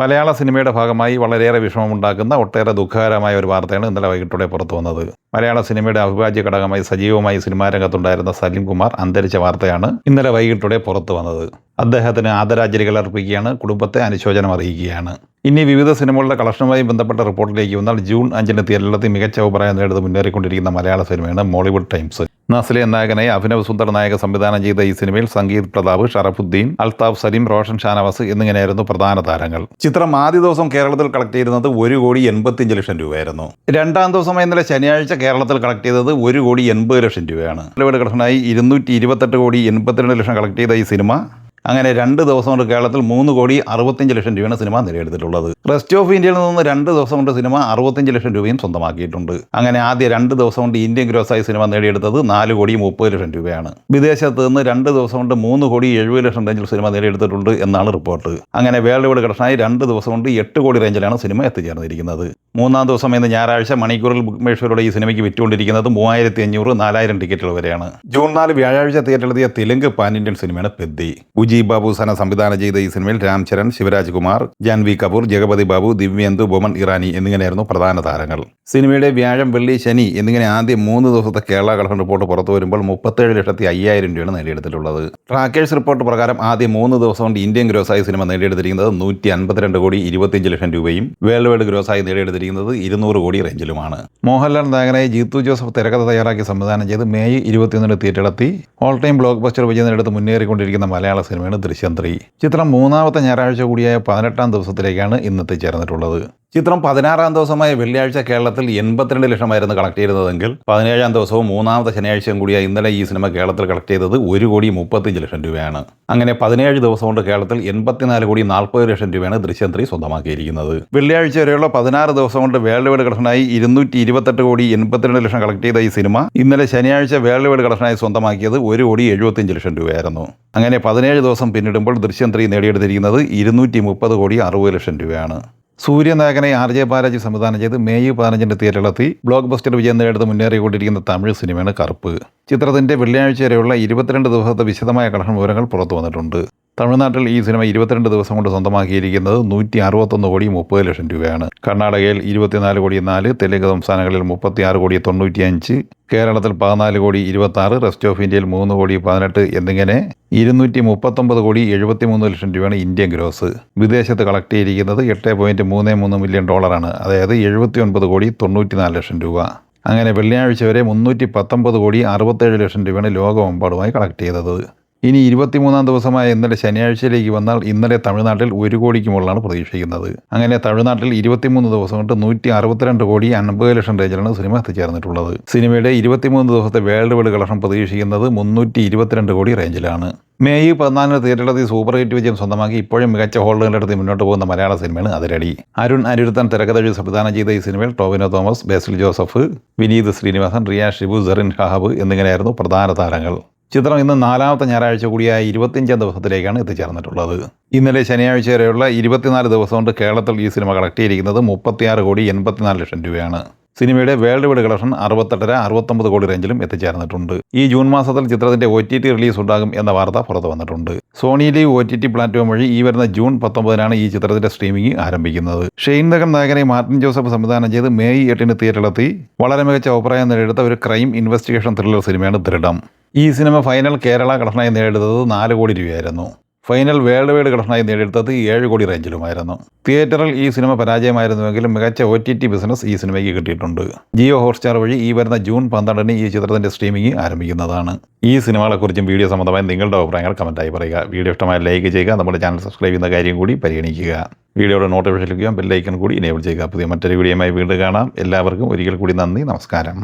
മലയാള സിനിമയുടെ ഭാഗമായി വളരെയേറെ വിഷമമുണ്ടാക്കുന്ന ഒട്ടേറെ ദുഃഖകരമായ ഒരു വാർത്തയാണ് ഇന്നലെ വൈകിട്ടോടെ പുറത്തു വന്നത്. മലയാള സിനിമയുടെ അവിഭാജ്യ ഘടകമായി സജീവമായി സിനിമാ രംഗത്തുണ്ടായിരുന്ന സലീം കുമാർ അന്തരിച്ച വാർത്തയാണ് ഇന്നലെ വൈകിട്ടോടെ പുറത്തു വന്നത്. അദ്ദേഹത്തിന് ആദരാഞ്ജലികൾ അർപ്പിക്കുകയാണ്, കുടുംബത്തെ അനുശോചനം അറിയിക്കുകയാണ്. ഇനി വിവിധ സിനിമകളുടെ കളക്ഷനുമായി ബന്ധപ്പെട്ട റിപ്പോർട്ടിലേക്ക് വന്നാൽ ജൂൺ 5 തിയേറ്ററിലെത്തി മികച്ച അഭിപ്രായം നേടുന്നത് മുന്നേറിക്കൊണ്ടിരിക്കുന്ന മലയാള സിനിമയാണ് മോളിവുഡ് ടൈംസ്. നസ്ലിൻ നായകനായി അഭിനവ് സുന്ദർ നായക സംവിധാനം ചെയ്ത ഈ സിനിമയിൽ സംഗീത് പ്രതാപ്, ഷറഫുദ്ദീൻ, അൽതാഫ് സലീം, റോഷൻ ഷാനവാസ് എന്നിങ്ങനെയായിരുന്നു പ്രധാന താരങ്ങൾ. ചിത്രം ആദ്യ ദിവസം കേരളത്തിൽ കളക്ട് ചെയ്തിരുന്നത് 1,85,00,000 രൂപയായിരുന്നു. രണ്ടാം ദിവസമായി ഇന്നലെ ശനിയാഴ്ച കേരളത്തിൽ കളക്ട് ചെയ്തത് 1,80,00,000 രൂപയാണ്. കളക്ഷനായി 228,82,00,000 കളക്ട് ചെയ്ത ഈ സിനിമ അങ്ങനെ 2 ദിവസം കൊണ്ട് കേരളത്തിൽ 3,65,00,000 രൂപയാണ് സിനിമ നേടിയെടുത്തിട്ടുള്ളത്. റെസ്റ്റ് ഓഫ് ഇന്ത്യയിൽ നിന്ന് 2 ദിവസം കൊണ്ട് സിനിമ 65,00,000 രൂപയും സ്വന്തമാക്കിയിട്ടുണ്ട്. അങ്ങനെ ആദ്യ 2 ദിവസം കൊണ്ട് ഇന്ത്യൻ ഗ്രോസായി സിനിമ നേടിയെടുത്തത് 4,30,00,000 രൂപയാണ്. വിദേശത്ത് നിന്ന് 2 ദിവസം കൊണ്ട് 3,70,00,000 റേഞ്ചിൽ സിനിമ നേടിയെടുത്തിട്ടുണ്ട് എന്നാണ് റിപ്പോർട്ട്. അങ്ങനെ വേൾഡ് വൈഡ് കളക്ഷനായി 2 ദിവസം കൊണ്ട് 8 കോടി റേഞ്ചിലാണ് സിനിമ എത്തിച്ചേർന്നിരിക്കുന്നത്. മൂന്നാം ദിവസം ഇന്ന് ഞായറാഴ്ച മണിക്കൂറിൽ ബുക്ക് മൈ ഷോയിലൂടെ ഈ സിനിമയ്ക്ക് വിറ്റുകൊണ്ടിരിക്കുന്നത് 3,500-4,000 ടിക്കറ്റുകൾ വരെയാണ്. ജൂൺ 4 വ്യാഴാഴ്ച തിയേറ്ററിലെത്തിയ തെലുങ്ക് പാൻ ഇന്ത്യൻ സിനിമയാണ് പെദ്ദി. ജി ബാബു സന സംവിധാനം ചെയ്ത ഈ സിനിമയിൽ രാം ചരൺ, ശിവരാജ് കുമാർ, ജാൻവി കപൂർ, ജഗപതി ബാബു, ദിവ്യേന്ദു, ബൊമൻ ഇറാനി എന്നിങ്ങനെയായിരുന്നു പ്രധാന താരങ്ങൾ. സിനിമയുടെ വ്യാഴം, വെള്ളി, ശനി എന്നിങ്ങനെ ആദ്യ 3 ദിവസത്തെ കേരള കളക്ഷൻ റിപ്പോർട്ട് പുറത്തു വരുമ്പോൾ 37,05,000 രൂപയാണ് നേടിയെടുത്തിട്ടുള്ളത്. ട്രാക്കേഴ്സ് റിപ്പോർട്ട് പ്രകാരം ആദ്യ 3 ദിവസം കൊണ്ട് ഇന്ത്യൻ ഗ്രോസായി സിനിമ നേടിയെടുത്തിരിക്കുന്നത് 152,25,00,000 രൂപയും വേൾഡ് വൈഡ് ഗ്രോസായി നേടിയെടുത്തിരിക്കുന്നത് 200 കോടി റേഞ്ചിലുമാണ്. മോഹൻലാൽ നായകനായി ജീത്തു ജോസഫ് തിരക്കഥ തയ്യാറാക്കി സംവിധാനം ചെയ്ത് മെയ് 21 തിയേറ്ററിലെത്തി ഓൾ ടൈം ബ്ലോക്ക് ബസ്റ്റർ വിജയം നേടിയെടുത്ത് മുന്നേറിക്കൊണ്ടിരിക്കുന്ന മലയാള സിനിമയാണ് ദൃശ്യം 3. ചിത്രം 3ാമത്തെ ഞായറാഴ്ച കൂടിയായ 18ാം ദിവസത്തിലേക്കാണ് ഇന്ന് എത്തിച്ചേർന്നിട്ടുള്ളത്. ചിത്രം 16ാം ദിവസമായ വെള്ളിയാഴ്ച കേരളത്തിൽ 82 ലക്ഷമായിരുന്നു കളക്ട് ചെയ്തതെങ്കിൽ 17ാം ദിവസവും 3ാമത്തെ ശനിയാഴ്ചയും കൂടിയായി ഇന്നലെ ഈ സിനിമ കേരളത്തിൽ കളക്ട് ചെയ്തത് 1,35,00,000 രൂപയാണ്. അങ്ങനെ 17 ദിവസം കൊണ്ട് കേരളത്തിൽ 84,40,00,000 രൂപയാണ് ദൃശ്യം 3 സ്വന്തമാക്കിയിരിക്കുന്നത്. വെള്ളിയാഴ്ച വരെയുള്ള 16 ദിവസം കൊണ്ട് വേൾഡ് വൈഡ് കളക്ഷനായി 228,82,00,000 കളക്ട് ചെയ്ത ഈ സിനിമ ഇന്നലെ ശനിയാഴ്ച വേൾഡ് വൈഡ് കളക്ഷനായി സ്വന്തമാക്കിയത് 1,75,00,000 രൂപയായിരുന്നു. അങ്ങനെ 17 ദിവസം പിന്നിടുമ്പോൾ ദൃശ്യം 3 നേടിയെടുത്തിരിക്കുന്നത് 230,60,00,000 രൂപയാണ്. സൂര്യനായകനെ RJ ബാലാജി സംവിധാനം ചെയ്ത് മെയ് 15 തിയേറ്ററിലെത്തി ബ്ലോക്ക് ബസ്റ്റർ വിജയം നേടിയെടുത്ത് മുന്നേറിക്കൊണ്ടിരിക്കുന്ന തമിഴ് സിനിമയാണ് കറുപ്പ്. ചിത്രത്തിന്റെ വെള്ളിയാഴ്ച വരെയുള്ള 22 ദിവസത്തെ വിശദമായ കളക്ഷൻ വിവരങ്ങൾ പുറത്തു വന്നിട്ടുണ്ട്. തമിഴ്നാട്ടിൽ ഈ സിനിമ 22 ദിവസം കൊണ്ട് സ്വന്തമാക്കിയിരിക്കുന്നത് 161,30,00,000 രൂപയാണ്. കർണാടകയിൽ 24,04,00,000, തെലുങ്ക് സംസ്ഥാനങ്ങളിൽ 36,95,00,000, കേരളത്തിൽ 14,26,00,000, റെസ്റ്റ് ഓഫ് ഇന്ത്യയിൽ 3,18,00,000 എന്നിങ്ങനെ 239,73,00,000 രൂപയാണ് ഇന്ത്യൻ ഗ്രോസ്. വിദേശത്ത് കളക്ട് ചെയ്തിരിക്കുന്നത് $8.33 മില്യൺ, അതായത് 79,94,00,000 രൂപ. അങ്ങനെ വെള്ളിയാഴ്ച വരെ 319,67,00,000 രൂപയാണ് ലോകമെമ്പാടുമായി കളക്ട് ചെയ്തത്. ഇനി 23ാം ദിവസമായ ഇന്നലെ ശനിയാഴ്ചയിലേക്ക് വന്നാൽ ഇന്നലെ തമിഴ്നാട്ടിൽ 1 കോടിക്ക് മുകളിലാണ് പ്രതീക്ഷിക്കുന്നത്. അങ്ങനെ തമിഴ്നാട്ടിൽ 23 ദിവസം കൊണ്ട് 162,50,00,000 റേഞ്ചിലാണ് സിനിമ എത്തിച്ചേർന്നിട്ടുള്ളത്. സിനിമയുടെ 23 ദിവസത്തെ വേൾഡ് വൈഡ് കളക്ഷൻ പ്രതീക്ഷിക്കുന്നത് 322 കോടി റേഞ്ചിലാണ്. മെയ് 14 തിയേറ്ററിലെത്തി സൂപ്പർ ഹിറ്റ് വിജയം സ്വന്തമാക്കി ഇപ്പോഴും മികച്ച ഹോൾഡുകളിലെടുത്ത് മുന്നോട്ട് പോകുന്ന മലയാള സിനിമയാണ് അതിരടി. അരുൺ അനിരുദ്ധൻ തിരക്കഥ സംവിധാനം ചെയ്ത ഈ സിനിമയിൽ ടോവിനോ തോമസ്, ബേസിൽ ജോസഫ്, വിനീത് ശ്രീനിവാസൻ, റിയ ഷിബു, സെറിൻ ഷഹാബ് എന്നിങ്ങനെയായിരുന്നു പ്രധാന താരങ്ങൾ. ചിത്രം ഇന്ന് 4ാമത്തെ ഞായറാഴ്ച കൂടിയായ 25ാം ദിവസത്തിലേക്കാണ് എത്തിച്ചേർന്നിട്ടുള്ളത്. ഇന്നലെ ശനിയാഴ്ച വരെയുള്ള 24 ദിവസം കൊണ്ട് കേരളത്തിൽ ഈ സിനിമ കളക്ട് ചെയ്തിരിക്കുന്നത് 36,84,00,000 രൂപയാണ്. സിനിമയുടെ വേൾഡ് വൈഡ് കളക്ഷൻ 68-69 കോടി റേഞ്ചിലും എത്തിച്ചേർന്നിട്ടുണ്ട്. ഈ ജൂൺ മാസത്തിൽ ചിത്രത്തിന്റെ OTT റിലീസ് ഉണ്ടാകും എന്ന വാർത്ത പുറത്തു വന്നിട്ടുണ്ട്. സോണി ലീവ് OTT പ്ലാറ്റ്ഫോം വഴി ഈ വരുന്ന ജൂൺ 19 ഈ ചിത്രത്തിന്റെ സ്ട്രീമിംഗ് ആരംഭിക്കുന്നത്. ഷെയ്ൻ ദഗൻ നായകനെ മാർട്ടിൻ ജോസഫ് സംവിധാനം ചെയ്ത് മെയ് 8 തിയേറ്ററിലെത്തി വളരെ മികച്ച അഭിപ്രായം നേടിയെടുത്ത ഒരു ക്രൈം ഇൻവെസ്റ്റിഗേഷൻ ത്രില്ലർ സിനിമയാണ് ദൃഢം. ഈ സിനിമ ഫൈനൽ കേരള കളക്ഷനായി നേടിയെടുത്തത് 4 കോടി രൂപയായിരുന്നു. ഫൈനൽ വേൾഡ് വൈഡ് കളക്ഷനായി നേടിയെടുത്തത് 7 കോടി റേഞ്ചിലുമായിരുന്നു. തിയേറ്ററിൽ ഈ സിനിമ പരാജയമായിരുന്നുവെങ്കിലും മികച്ച OTT ബിസിനസ് ഈ സിനിമയ്ക്ക് കിട്ടിയിട്ടുണ്ട്. ജിയോ ഹോട്ട്സ്റ്റാർ വഴി ഈ വരുന്ന ജൂൺ 12 ഈ ചിത്രത്തിന്റെ സ്ട്രീമിംഗ് ആരംഭിക്കുന്നതാണ്. ഈ സിനിമകളെക്കുറിച്ചും വീഡിയോ സംബന്ധമായി നിങ്ങളുടെ അഭിപ്രായങ്ങൾ കമൻറ്റായി പറയുക. വീഡിയോ ഇഷ്ടമായ ലൈക്ക് ചെയ്യുക. നമ്മുടെ ചാനൽ സബ്സ്ക്രൈബ് ചെയ്യുന്ന കാര്യം കൂടി പരിഗണിക്കുക. വീഡിയോയുടെ നോട്ടിഫിക്കേഷൻ ലഭിക്കാൻ ബെല്ലൈക്കൺ കൂടി എനേബിൾ ചെയ്യുക. പുതിയ മറ്റൊരു വീഡിയോയുമായി വീണ്ടും കാണാം. എല്ലാവർക്കും ഒരിക്കൽ കൂടി നന്ദി, നമസ്കാരം.